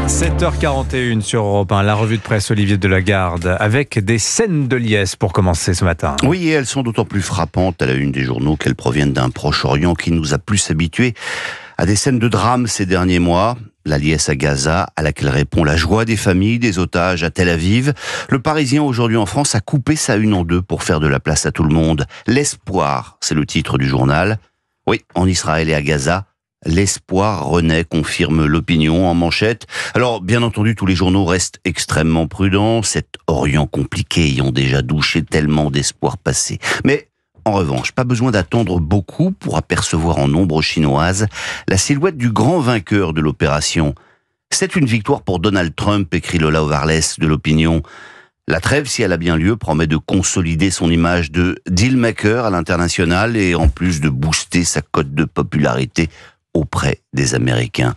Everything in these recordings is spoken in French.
7h41 sur Europe 1, la revue de presse Olivier Delagarde, avec des scènes de liesse pour commencer ce matin. Oui, et elles sont d'autant plus frappantes à la une des journaux qu'elles proviennent d'un Proche-Orient qui nous a plus habitués à des scènes de drame ces derniers mois. La liesse à Gaza, à laquelle répond la joie des familles des otages à Tel Aviv. Le Parisien aujourd'hui en France a coupé sa une en deux pour faire de la place à tout le monde. L'espoir, c'est le titre du journal. Oui, en Israël et à Gaza, l'espoir renaît, confirme l'opinion en manchette. Alors, bien entendu, tous les journaux restent extrêmement prudents, cet Orient compliqué ayant déjà douché tellement d'espoir passé. Mais, en revanche, pas besoin d'attendre beaucoup pour apercevoir en ombre chinoise la silhouette du grand vainqueur de l'opération. C'est une victoire pour Donald Trump, écrit Lola Ovarles de l'opinion. La trêve, si elle a bien lieu, promet de consolider son image de dealmaker à l'international et en plus de booster sa cote de popularité auprès des Américains.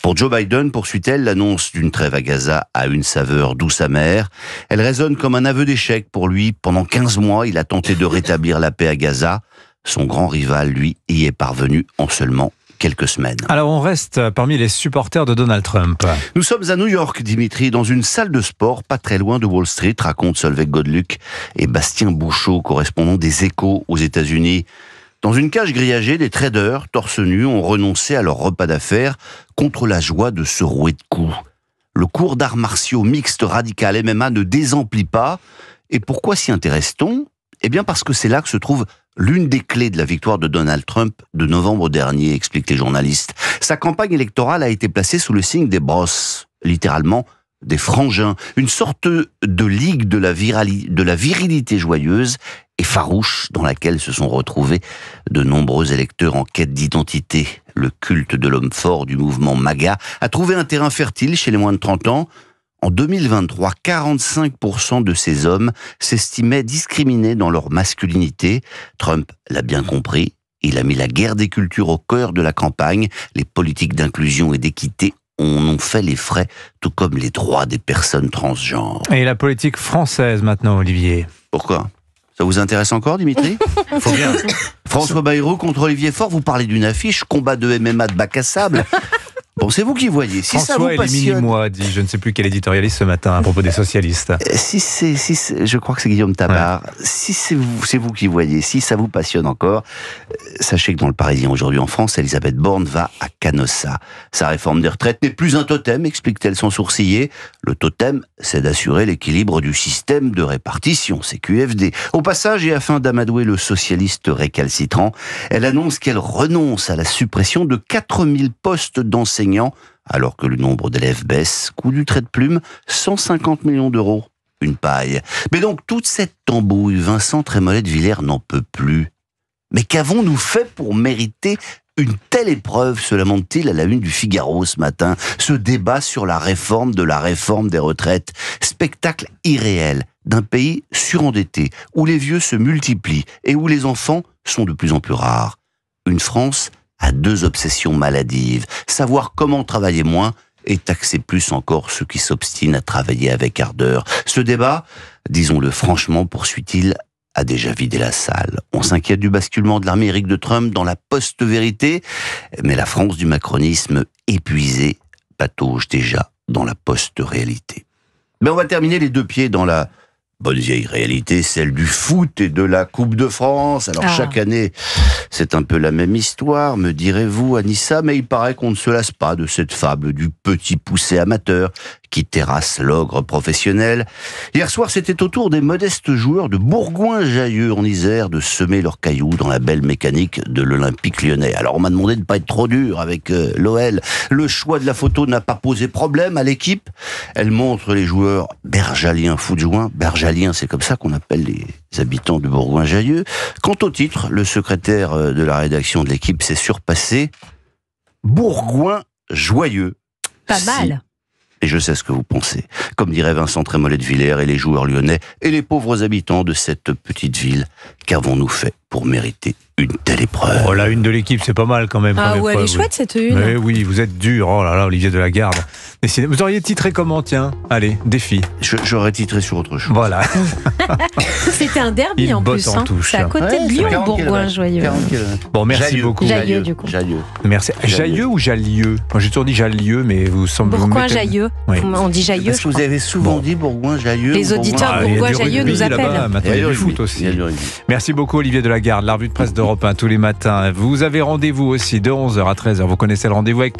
Pour Joe Biden, poursuit-elle, l'annonce d'une trêve à Gaza a une saveur douce amère. Elle résonne comme un aveu d'échec pour lui. Pendant 15 mois, il a tenté de rétablir la paix à Gaza. Son grand rival, lui, y est parvenu en seulement quelques semaines. Alors on reste parmi les supporters de Donald Trump. Nous sommes à New York, Dimitri, dans une salle de sport pas très loin de Wall Street, raconte Solveig Godluc et Bastien Bouchot, correspondant des Échos aux États-Unis. Dans une cage grillagée, des traders, torse nu, ont renoncé à leur repas d'affaires contre la joie de se rouer de coups. Le cours d'arts martiaux mixte radical MMA ne désemplit pas. Et pourquoi s'y intéresse-t-on ? Eh bien parce que c'est là que se trouve l'une des clés de la victoire de Donald Trump de novembre dernier, expliquent les journalistes. Sa campagne électorale a été placée sous le signe des bros, littéralement des frangins, une sorte de ligue de la virilité joyeuse et farouche dans laquelle se sont retrouvés de nombreux électeurs en quête d'identité. Le culte de l'homme fort du mouvement MAGA a trouvé un terrain fertile chez les moins de 30 ans. En 2023, 45% de ces hommes s'estimaient discriminés dans leur masculinité. Trump l'a bien compris. Il a mis la guerre des cultures au cœur de la campagne. Les politiques d'inclusion et d'équité en ont fait les frais, tout comme les droits des personnes transgenres. Et la politique française maintenant, Olivier. Pourquoi ? Ça vous intéresse encore, Dimitri ? Faut bien. François Bayrou contre Olivier Faure, vous parlez d'une affiche, combat de MMA de bac à sable. Bon, c'est vous qui voyez. Si François ça vous élimine passionne, moi, dit je ne sais plus quel éditorialiste ce matin à propos des socialistes. je crois que c'est Guillaume Tabar. Ouais. Si c'est vous qui voyez, si ça vous passionne encore, sachez que dans le Parisien aujourd'hui en France, Elisabeth Borne va à Canossa. Sa réforme des retraites n'est plus un totem, explique-t-elle sans sourciller. Le totem, c'est d'assurer l'équilibre du système de répartition, c'est QFD. Au passage, et afin d'amadouer le socialiste récalcitrant, elle annonce qu'elle renonce à la suppression de 4000 postes d'enseignants alors que le nombre d'élèves baisse. Coût du trait de plume, 150 millions d'euros. Une paille. Mais donc, toute cette tambouille, Vincent Trémollet de Villers n'en peut plus. Mais qu'avons-nous fait pour mériter une telle épreuve, se lamente-t-il à la une du Figaro ce matin. Ce débat sur la réforme des retraites. Spectacle irréel d'un pays surendetté, où les vieux se multiplient et où les enfants sont de plus en plus rares. Une France à deux obsessions maladives. Savoir comment travailler moins et taxer plus encore ceux qui s'obstinent à travailler avec ardeur. Ce débat, disons-le franchement, poursuit-il, a déjà vidé la salle. On s'inquiète du basculement de l'Amérique de Trump dans la post-vérité, mais la France du macronisme épuisée patauge déjà dans la post-réalité. Mais on va terminer les deux pieds dans la bonne vieille réalité, celle du foot et de la Coupe de France. Alors chaque année, c'est un peu la même histoire, me direz-vous, Anissa, mais il paraît qu'on ne se lasse pas de cette fable du petit poussé amateur qui terrasse l'ogre professionnel. Hier soir, c'était au tour des modestes joueurs de Bourgoin-Jallieu en Isère de semer leurs cailloux dans la belle mécanique de l'Olympique lyonnais. Alors on m'a demandé de ne pas être trop dur avec l'OL. Le choix de la photo n'a pas posé problème à l'équipe. Elle montre les joueurs bergaliens foot-joints. Bergaliens, c'est comme ça qu'on appelle les habitants de Bourgoin-Jallieu. Quant au titre, le secrétaire de la rédaction de l'équipe s'est surpassé. Bourgoin-Joyeux. Pas mal. Et je sais ce que vous pensez. Comme dirait Vincent Trémollet de Villers et les joueurs lyonnais et les pauvres habitants de cette petite ville, qu'avons-nous fait pour mériter une telle épreuve ? Oh, la une de l'équipe, c'est pas mal quand même. Ah ouais, elle est chouette cette une. Mais oui, vous êtes dur. Oh là là, Olivier Delagarde. Décidément. Vous auriez titré comment, tiens? Allez, défi. J'aurais titré sur autre chose. Voilà. C'était un derby Il en botte plus. en touche. C'est à côté de Lyon, 40 Bourgoin-Joyeux. 40 kilomètres. Bon, merci Jailleux. beaucoup. Jailleux, du coup. Jailleux. Merci. Jailleux ou Jallieu? Moi, j'ai toujours dit Jallieu, mais vous semblez. Bourgoin-Jailleux. Oui. On dit Jailleux, Parce je que vous crois. avez souvent dit Bourgoin-Jailleux. Les auditeurs Ah, il y a du Bourgoin-Jailleux rugby nous là-bas, appellent. maintenant, il y a du foot aussi. Merci beaucoup Olivier Delagarde, la revue de presse d'Europe 1 tous les matins. Vous avez rendez-vous aussi de 11h à 13h. Vous connaissez le rendez-vous avec